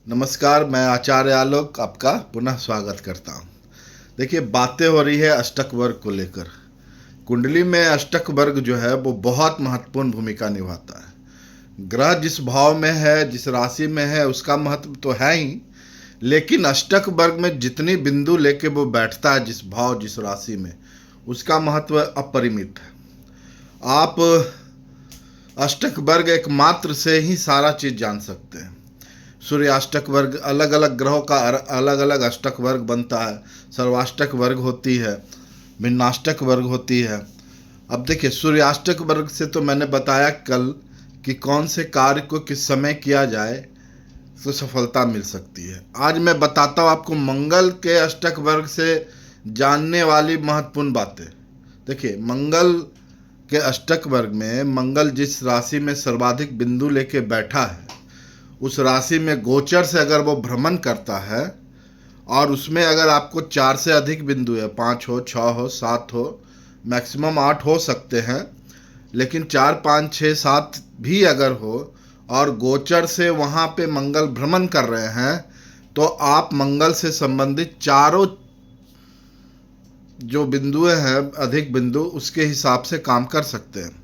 नमस्कार, मैं आचार्य आलोक आपका पुनः स्वागत करता हूँ। देखिए, बातें हो रही है अष्टक वर्ग को लेकर। कुंडली में अष्टक वर्ग जो है वो बहुत महत्वपूर्ण भूमिका निभाता है। ग्रह जिस भाव में है, जिस राशि में है, उसका महत्व तो है ही, लेकिन अष्टक वर्ग में जितनी बिंदु लेके वो बैठता है, जिस भाव जिस राशि में, उसका महत्व अपरिमित है। आप अष्टक वर्ग एक मात्र से ही सारा चीज जान सकते हैं। सूर्याष्टक वर्ग, अलग अलग ग्रहों का अलग अलग अष्टक वर्ग बनता है। सर्वाष्टक वर्ग होती है, भिन्नाष्टक वर्ग होती है। अब देखिए, सूर्याष्टक वर्ग से तो मैंने बताया कल कि कौन से कार्य को किस समय किया जाए तो सफलता मिल सकती है। आज मैं बताता हूँ आपको मंगल के अष्टक वर्ग से जानने वाली महत्वपूर्ण बातें। देखिए, मंगल के अष्टक वर्ग में मंगल जिस राशि में सर्वाधिक बिंदु लेके बैठा है, उस राशि में गोचर से अगर वो भ्रमण करता है और उसमें अगर आपको 4 से अधिक बिंदु है, 5 हो, 6 हो, 7 हो, मैक्सिमम 8 हो सकते हैं, लेकिन 4, 5, 6, 7 भी अगर हो और गोचर से वहाँ पे मंगल भ्रमण कर रहे हैं, तो आप मंगल से संबंधित चारों जो बिंदुएं हैं, अधिक बिंदु, उसके हिसाब से काम कर सकते हैं।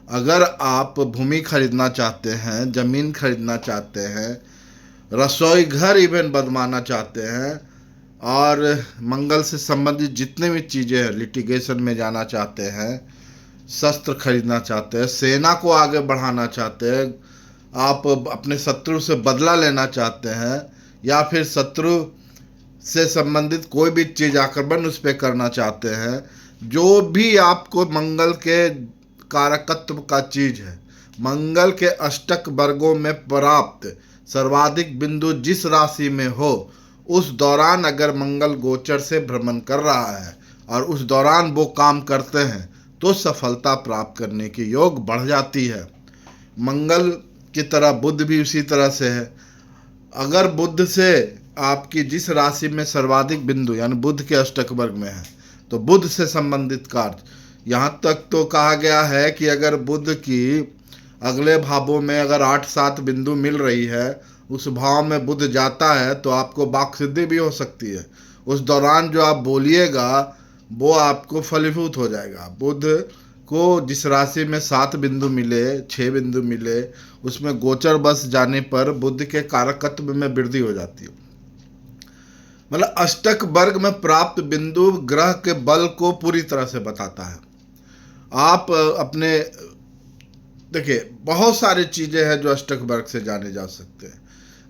अगर आप भूमि खरीदना चाहते हैं, ज़मीन खरीदना चाहते हैं, रसोई घर इवन बनवाना चाहते हैं और मंगल से संबंधित जितने भी चीज़ें हैं, लिटिगेशन में जाना चाहते हैं, शस्त्र खरीदना चाहते हैं, सेना को आगे बढ़ाना चाहते हैं, आप अपने शत्रु से बदला लेना चाहते हैं, या फिर शत्रु से संबंधित कोई भी चीज़ आक्रमण उस पर करना चाहते हैं, जो भी आपको मंगल के कारकत्व का चीज है, मंगल के अष्टक वर्गों में प्राप्त सर्वाधिक बिंदु जिस राशि में हो, उस दौरान अगर मंगल गोचर से भ्रमण कर रहा है और उस दौरान वो काम करते हैं, तो सफलता प्राप्त करने की योग बढ़ जाती है। मंगल की तरह बुध भी उसी तरह से है। अगर बुध से आपकी जिस राशि में सर्वाधिक बिंदु यानी बुध के अष्टक वर्ग में है, तो बुध से संबंधित कार्य, यहाँ तक तो कहा गया है कि अगर बुध की अगले भावों में अगर 8-7 बिंदु मिल रही है, उस भाव में बुध जाता है, तो आपको वाक सिद्धि भी हो सकती है। उस दौरान जो आप बोलिएगा वो आपको फलीभूत हो जाएगा। बुध को जिस राशि में 7 बिंदु मिले, 6 बिंदु मिले, उसमें गोचर बस जाने पर बुध के कारकत्व में वृद्धि हो जाती है। मतलब अष्टक वर्ग में प्राप्त बिंदु ग्रह के बल को पूरी तरह से बताता है। आप अपने देखिए, बहुत सारी चीज़ें हैं जो अष्टक वर्ग से जाने जा सकते हैं।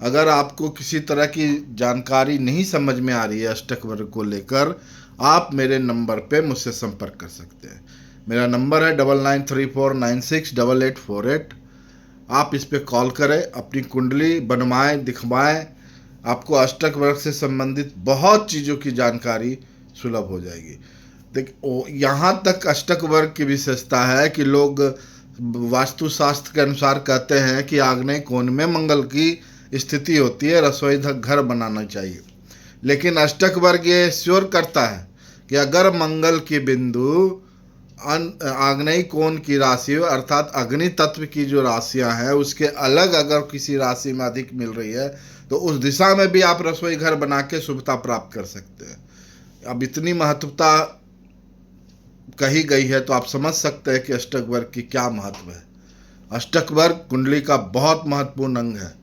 अगर आपको किसी तरह की जानकारी नहीं समझ में आ रही है अष्टक वर्ग को लेकर, आप मेरे नंबर पे मुझसे संपर्क कर सकते हैं। मेरा नंबर है 9934968848। आप इस पे कॉल करें, अपनी कुंडली बनवाएं, दिखवाएं, आपको अष्टक वर्ग से संबंधित बहुत चीज़ों की जानकारी सुलभ हो जाएगी। देख, यहाँ तक अष्टक वर्ग की विशेषता है कि लोग वास्तुशास्त्र के अनुसार कहते हैं कि आग्नेय कोण में मंगल की स्थिति होती है, रसोई घर बनाना चाहिए। लेकिन अष्टक वर्ग ये श्योर करता है कि अगर मंगल की बिंदु आग्नेय कोण की राशि अर्थात अग्नि तत्व की जो राशियां हैं उसके अलग अगर किसी राशि में अधिक मिल रही है, तो उस दिशा में भी आप रसोई घर बना के शुभता प्राप्त कर सकते हैं। अब इतनी महत्वता कही गई है तो आप समझ सकते हैं कि अष्टक वर्ग की क्या महत्व है। अष्टक वर्ग कुंडली का बहुत महत्वपूर्ण अंग है।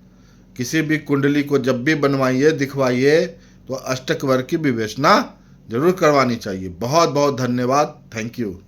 किसी भी कुंडली को जब भी बनवाइए, दिखवाइए, तो अष्टक वर्ग की विवेचना जरूर करवानी चाहिए। बहुत बहुत धन्यवाद। Thank you.